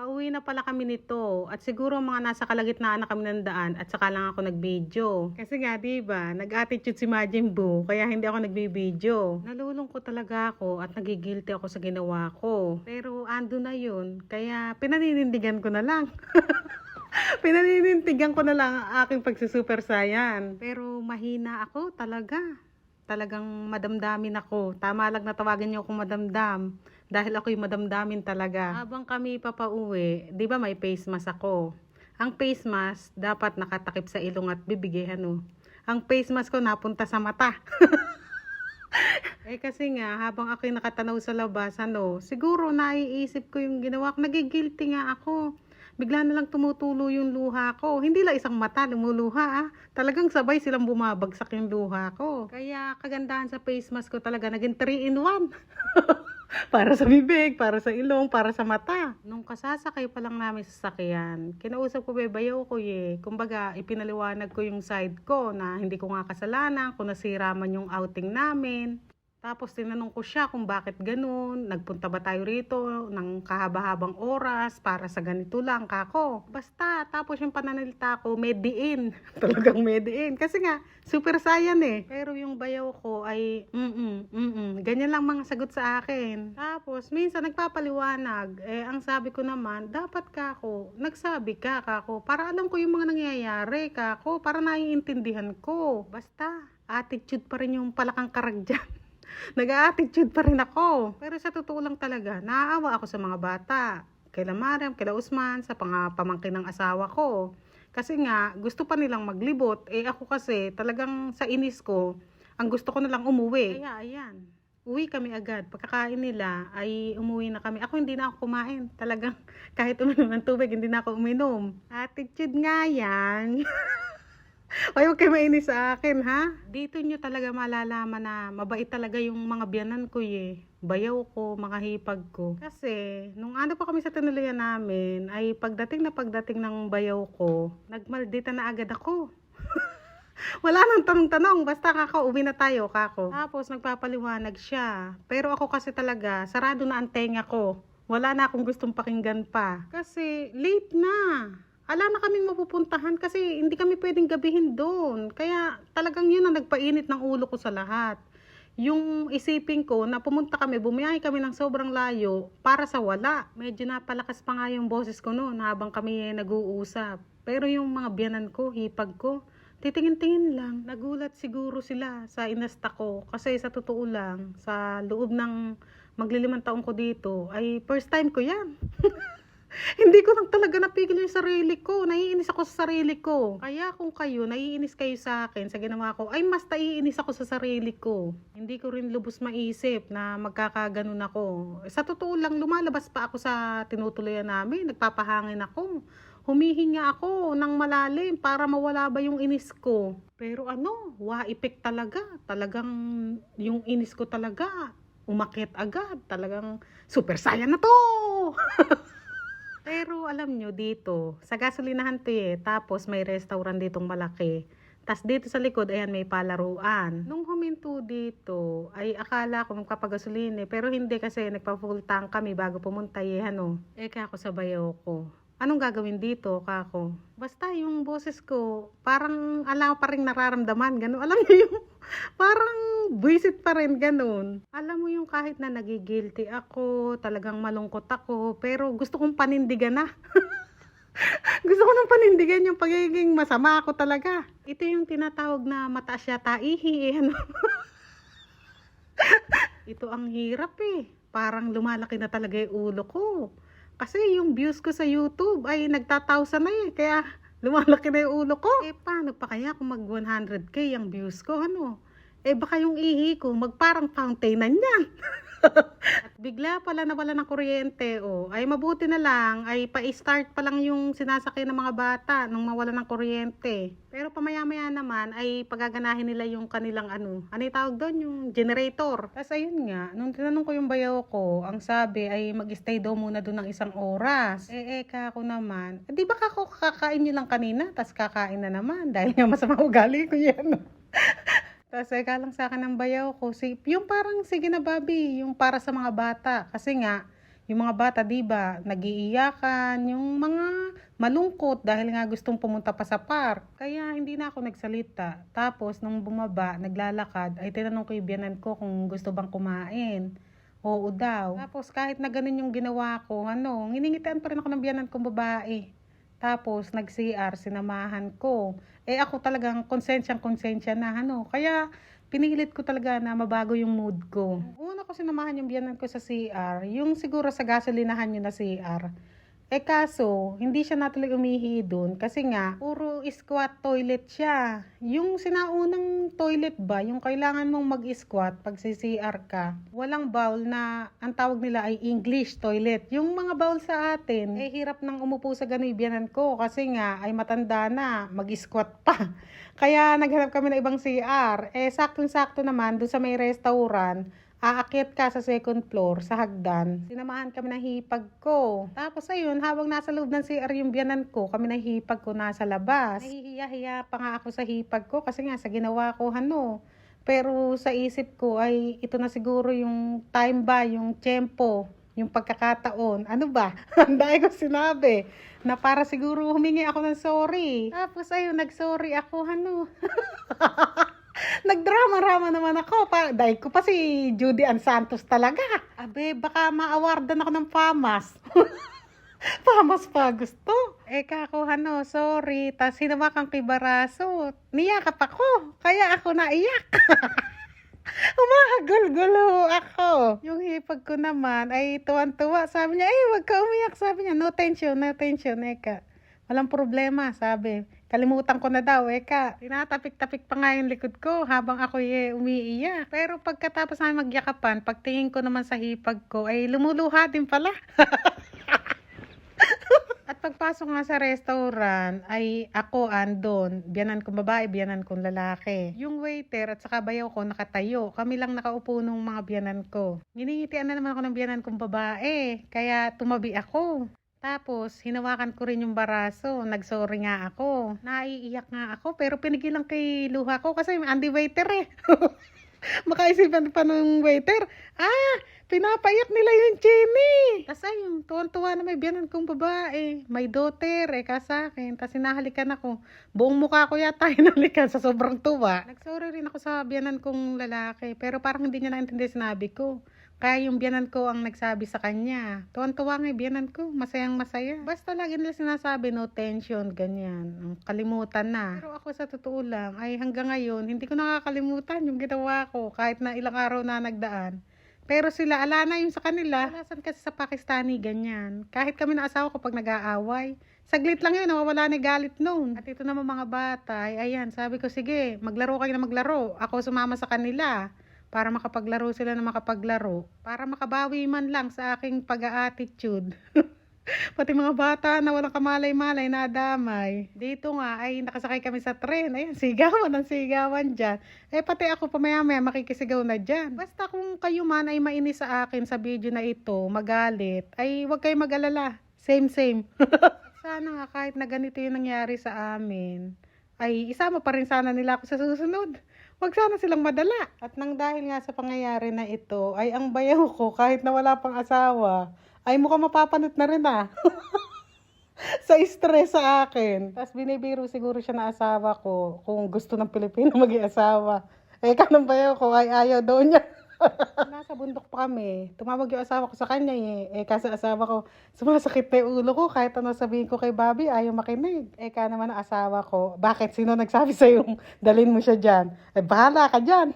Pauwi na pala kami nito at siguro mga nasa kalagitnaan na kami ng daan at saka lang ako nag-video. Kasi nga, diba, nag-attitude si Majin Buu kaya hindi ako nag-video. Nalulungkot talaga ako at nagigilty ako sa ginawa ko. Pero ando na yun, kaya pinaninindigan ko na lang. Pinaninindigan ko na lang ang aking pagsusuper saiyan. Pero mahina ako talaga. Talagang madamdamin ako. Tama lang na tawagan niyo akong madamdam. Dahil ako'y madamdamin talaga. Habang kami papauwi, di ba may face mask ako? Ang face mask dapat nakatakip sa ilong at bibig ano. Ang face mask ko napunta sa mata. Kasi nga, habang ako'y nakatanaw sa labas, siguro naiisip ko yung ginawa ko. Nagigilty nga ako. Bigla na lang tumutulo yung luha ko. Hindi lang isang mata lumuluha Talagang sabay silang bumabagsak yung luha ko. Kaya kagandahan sa face mask ko talaga, naging 3-in-1. Para sa bibig, para sa ilong, para sa mata. Nung kasasakay pa lang namin sa sasakyan, kinausap ko bayaw ko Kumbaga, ipinaliwanag ko yung side ko na hindi ko nga kasalanan kung nasira man yung outing namin. Tapos tinanong ko siya kung bakit ganun, nagpunta ba tayo rito ng kahaba-habang oras para sa ganito lang kako. Basta, tapos yung pananalita ko, mediin. Talagang mediin. Kasi nga, super saiyan Pero yung bayaw ko ay, ganyan lang mga sagot sa akin. Tapos, minsan nagpapaliwanag. Ang sabi ko naman, dapat kako, nagsabi ka kako, para alam ko yung mga nangyayari kako, para naiintindihan ko. Basta, attitude pa rin yung palakang karag dyan. Nag-a-attitude pa rin ako. Pero sa totoo lang talaga, naaawa ako sa mga bata. Kaila Mariam, kaila Usman, sa pamangkin ng asawa ko. Kasi nga, gusto pa nilang maglibot. Ako kasi, talagang sa inis ko, ang gusto ko na lang umuwi. Kaya, ayan. Uwi kami agad. Pagkakain nila, ay umuwi na kami. Ako hindi na ako kumain. Talagang, kahit uminom ng tubig, hindi na ako uminom. Attitude nga yan. Huwag kayo mainis sa akin, ha? Dito nyo talaga malalaman na mabait talaga yung mga biyanan ko Bayaw ko, mga hipag ko. Kasi, nung ano pa kami sa tinuluyan namin, ay pagdating ng bayaw ko, nagmaldita na agad ako. Wala nang tanong-tanong, basta kako, uwi na tayo, kako. Tapos, nagpapaliwanag siya. Pero ako kasi talaga, sarado na ang tenga ko. Wala na akong gustong pakinggan pa. Kasi, late na. Ala na kaming mapupuntahan kasi hindi kami pwedeng gabihin doon. Kaya talagang yun ang nagpainit ng ulo ko sa lahat. Yung isipin ko na pumunta kami, bumiyahe kami ng sobrang layo para sa wala. Medyo napalakas pa nga yung boses ko noon habang kami nag-uusap. Pero yung mga biyanan ko, hipag ko, titingin-tingin lang. Nagulat siguro sila sa inasta ko. Kasi sa totoo lang, sa loob ng maglilimang taon ko dito, ay first time ko yan. Hindi ko lang talaga napigil yung sarili ko. Naiinis ako sa sarili ko. Kaya kung kayo, naiinis kayo sa akin, sa ginawa ko, ay mas naiinis ako sa sarili ko. Hindi ko rin lubos maisip na magkakaganon ako. Sa totoo lang, lumalabas pa ako sa tinutuloyan namin. Nagpapahangin ako. Humihinga ako ng malalim para mawala ba yung inis ko. Pero wa-effect talaga. Talagang yung inis ko talaga, umakyat agad. Talagang super saiyan na to! Pero alam nyo dito, sa gasolinahan to tapos may restaurant ditong malaki. Tas dito sa likod, ayan may palaruan. Nung huminto dito, ay akala ko magpapagasolina pero hindi kasi nagpa-full tank kami bago pumunta kako sa bayaw ko. Anong gagawin dito, kako? Basta yung boses ko, parang alam pa rin nararamdaman, gano'n. Alam niyo yung parang buwisit pa rin, gano'n. Alam mo yung kahit na nagigilty ako, talagang malungkot ako, pero gusto kong panindigan na. Gusto ko nang panindigan yung pagiging masama ako talaga. Ito yung tinatawag na mataas yata ihi. Ito ang hirap Parang lumalaki na talaga yung ulo ko. Kasi yung views ko sa YouTube ay nagta-thousand na kaya lumalaki na yung ulo ko. Paano pa kaya kung mag 100k ang views ko, baka yung ihi ko magparang fountainan yan. At bigla pala nawala ng kuryente, ay mabuti na lang, ay pa-start pa lang yung sinasakay ng mga bata nung mawala ng kuryente. Pero pamaya-maya naman, ay pagaganahin nila yung kanilang ano yung tawag doon, yung generator. Tapos ayun nga, nung tinanong ko yung bayaw ko, ang sabi ay mag-stay daw muna doon ng 1 oras. Kako naman, di ba kako kakain nyo lang kanina, tas kakain na naman, dahil nga masama ugali ko yan. Tapos lang sa akin ng bayaw ko, yung parang sige na Bobby, yung para sa mga bata. Kasi nga, Yung mga bata, di ba, nagiiyakan, yung mga malungkot dahil nga gustong pumunta pa sa park. Kaya hindi na ako nagsalita. Tapos, nung bumaba, naglalakad, ay tinanong ko yung biyanan ko kung gusto bang kumain. Oo daw. Tapos, kahit na ganun yung ginawa ko, nginingitian pa rin ako ng biyanan kong babae. Tapos, nag-CR, sinamahan ko. Ako talagang konsensya na, Kaya, pinilit ko talaga na mabago yung mood ko. Una ko sinamahan yung biyanan ko sa CR, yung siguro sa gasolinahan yun na CR. Kaso, hindi siya natuloy umihi doon kasi nga, puro squat toilet siya. Yung sinaunang toilet ba, yung kailangan mong mag-squat pag CR ka, walang bowl na ang tawag nila ay English toilet. Yung mga bowl sa atin, hirap nang umupo sa ganun biyanan ko kasi nga ay matanda na, mag-squat pa. Kaya naghanap kami ng ibang CR. Saktong-sakto naman, doon sa may restaurant, aakyat ka sa second floor, sa hagdan. Sinamahan kami ng hipag ko. Tapos ayun, habang nasa loob ng CR yung biyanan ko, kami ng hipag ko nasa labas. Nahihiya-hiya pa nga ako sa hipag ko kasi nga sa ginawa ko, Pero sa isip ko ay ito na siguro yung time ba, yung tempo, yung pagkakataon. Ano ba? Ang dahil ko sinabi na para siguro humingi ako ng sorry. Tapos ayun, nag-sorry ako, Nagdrama-rama naman ako. Dahil ko pa si Judy Ann Santos talaga. Abe, baka ma-awardan ako ng FAMAS. FAMAS pa gusto. Kako, sorry. Tas hinawakan ko yung baraso. Niyakap ako. Kaya ako naiyak. Umahagul-gulo ako. Yung hipag ko naman ay tuwan-tuwa. Sabi niya, wag ka umiyak. Sabi niya, no tension, Eka. Walang problema, sabi. Kalimutan ko na daw, Tinatapik-tapik pa nga yung likod ko habang ako umiiyak. Pero pagkatapos namin magyakapan, pagtingin ko naman sa hipag ko, ay lumuluha din pala. At pagpasok nga sa restaurant, ay ako andon. Biyanan kong babae, biyanan kong lalaki. Yung waiter at saka bayaw ko nakatayo. Kami lang nakaupo nung mga biyanan ko. Giningitian na naman ako ng biyanan kong babae. Kaya tumabi ako. Tapos, hinawakan ko rin yung baraso. Nagsorry nga ako. Naiiyak nga ako, pero pinigilan kay luha ko kasi andi waiter Makaisipan pa nung waiter, pinapaiyak nila yung chini. Tapos ayun, tuwan-tuwa na may biyanan kong babae. May daughter, sa akin. Tapos hinahalikan ako. Buong mukha ko yata hinalikan sa sobrang tuwa. Nagsorry rin ako sa biyanan kong lalaki, pero parang hindi niya naintindi sinabi ko. Kaya yung biyanan ko ang nagsabi sa kanya. Tuwan-tuwa nga yung biyanan ko. Masayang masaya. Basta lagi nila sinasabi, no tension, ganyan. Kalimutan na. Pero ako sa totoo lang, ay hanggang ngayon, hindi ko nakakalimutan yung ginawa ko. Kahit na ilang araw na nagdaan. Pero sila, ala na yung sa kanila. Alasan kasi sa Pakistani, ganyan. Kahit kami na asawa ko pag nag-aaway. Saglit lang yun, nawawala ni galit noon. At ito naman mga bata, ayan, sabi ko, sige, maglaro kayo na maglaro. Ako sumama sa kanila. Para makapaglaro sila na makapaglaro. Para makabawi man lang sa aking pag-a-attitude. Pati mga bata na walang kamalay-malay na damay. Dito nga ay nakasakay kami sa tren. Ayan, sigawan ang sigawan dyan. Pati ako pamaya-maya makikisigaw na dyan. Basta kung kayo man ay mainis sa akin sa video na ito, magalit, ay huwag kayo mag-alala. Same. Sana nga kahit na ganito yung nangyari sa amin, ay isama pa rin sana nila ako sa susunod. Wag sana silang madala. At nang dahil nga sa pangyayari na ito, ay ang bayaw ko kahit na wala pang asawa, ay mukhang mapapanot na rin sa stress sa akin. Tapos binibiro siguro siya na asawa ko kung gusto ng Pilipino mag-iasawa. Kanang bayaw ko ay ayaw daw niya. Nasa bundok pa kami. Tumawag yung asawa ko sa kanya kasi asawa ko, sumasakit na yung ulo ko. Kahit ano sabihin ko kay Bobby, ayaw makinig. Naman ang asawa ko, bakit? Sino nagsabi sa'yo dalhin mo siya dyan? Bahala ka dyan.